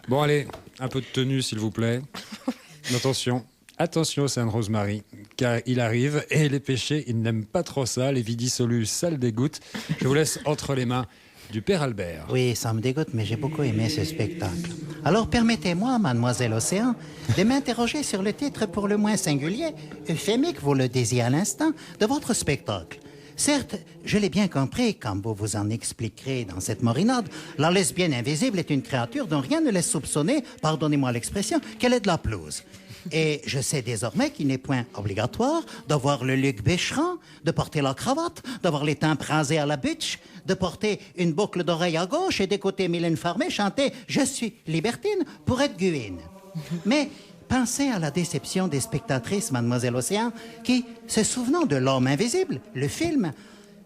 Bon, allez, un peu de tenue, s'il vous plaît. Attention. Attention, Sainte-Rosemary, car il arrive, et les péchés, il n'aime pas trop ça. Les vies dissolues, ça le dégoûte. Je vous laisse entre les mains du Père Albert. Oui, ça me dégoûte, mais j'ai beaucoup aimé ce spectacle. Alors permettez-moi, mademoiselle Océan, de m'interroger sur le titre pour le moins singulier, euphémique, vous le disiez à l'instant, de votre spectacle. Certes, je l'ai bien compris, comme vous vous en expliquerez dans cette morinade, la lesbienne invisible est une créature dont rien ne laisse soupçonner, pardonnez-moi l'expression, qu'elle est de la pelouse. Et je sais désormais qu'il n'est point obligatoire d'avoir le Luc Bécheron, de porter la cravate, d'avoir les tempes rasées à la butch, de porter une boucle d'oreille à gauche et d'écouter Mylène Farmer chanter « Je suis libertine » pour être guine. Mais pensez à la déception des spectatrices, mademoiselle Océan, qui, se souvenant de L'Homme invisible, le film,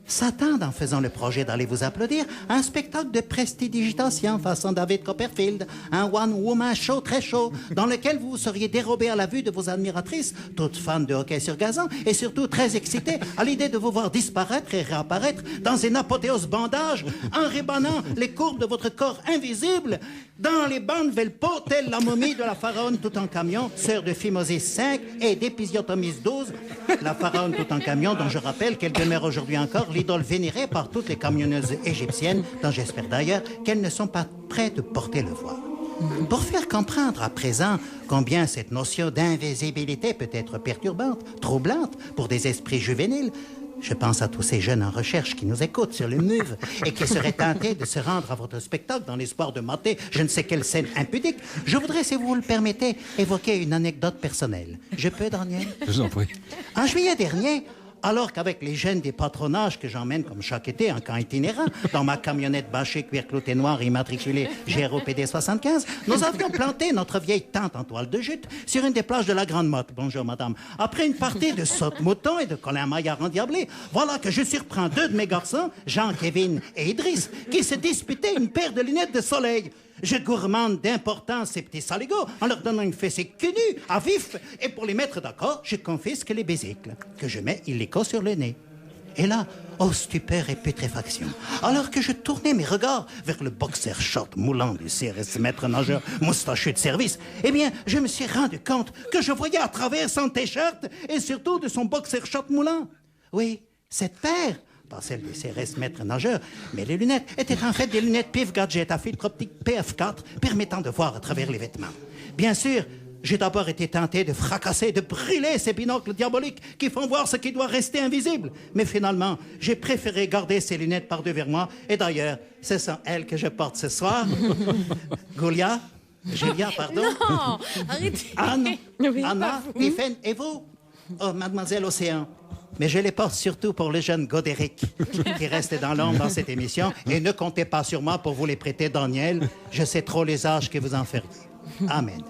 s'attendent, en faisant le projet d'aller vous applaudir, à un spectacle de prestidigitation façon David Copperfield, un one-woman show très chaud, dans lequel vous seriez dérobé à la vue de vos admiratrices, toutes fans de hockey sur gazon, et surtout très excitées à l'idée de vous voir disparaître et réapparaître dans une apothéose bandage, en rébannant les courbes de votre corps invisible, dans les bandes Velpo, telle la momie de la pharaone Toutankhamon, sœur de Phimosis V et d'Épisiotomis XII, la pharaone Toutankhamon, dont je rappelle qu'elle demeure aujourd'hui encore l'idole vénérée par toutes les camionneuses égyptiennes, dont j'espère d'ailleurs qu'elles ne sont pas prêtes de porter le voile. Pour faire comprendre à présent combien cette notion d'invisibilité peut être perturbante, troublante pour des esprits juvéniles, je pense à tous ces jeunes en recherche qui nous écoutent sur le MUV et qui seraient tentés de se rendre à votre spectacle dans l'espoir de mater je ne sais quelle scène impudique. Je voudrais, si vous le permettez, évoquer une anecdote personnelle. Je peux, Daniel? Je vous en prie. En juillet dernier, alors qu'avec les jeunes des patronages que j'emmène comme chaque été en camp itinérant, dans ma camionnette bâchée cuir clouté noir immatriculée GROPD 75, nous avions planté notre vieille tente en toile de jute sur une des plages de la Grande Motte. Bonjour, madame. Après une partie de saute-mouton et de Colin Maillard endiablé, voilà que je surprends deux de mes garçons, Jean, Kevin et Idriss, qui se disputaient une paire de lunettes de soleil. Je gourmande d'importance ces petits saligots en leur donnant une fessée cul nue, à vif, et pour les mettre d'accord, je confisque les besicles, que je mets illico sur le nez. Et là, oh stupeur et putréfaction, alors que je tournais mes regards vers le boxer short moulant du CRS maître nageur moustachu de service, eh bien, je me suis rendu compte que je voyais à travers son t-shirt et surtout de son boxer short moulant. Oui, cette paire, pas celle du CRS maître nageur, mais les lunettes étaient en fait des lunettes PIF Gadget à filtre optique PF4 permettant de voir à travers les vêtements. Bien sûr, j'ai d'abord été tenté de fracasser, de brûler ces binocles diaboliques qui font voir ce qui doit rester invisible. Mais finalement, j'ai préféré garder ces lunettes par-devers moi. Et d'ailleurs, ce sont elles que je porte ce soir. Julia, pardon. Non, arrêtez. Anne, Oui, Anna, Tiffen et vous? Oh, mademoiselle Océan. Mais je les porte surtout pour le jeune Godéric, qui reste dans l'ombre dans cette émission. Et ne comptez pas sur moi pour vous les prêter, Daniel. Je sais trop les âges que vous en feriez. Amen.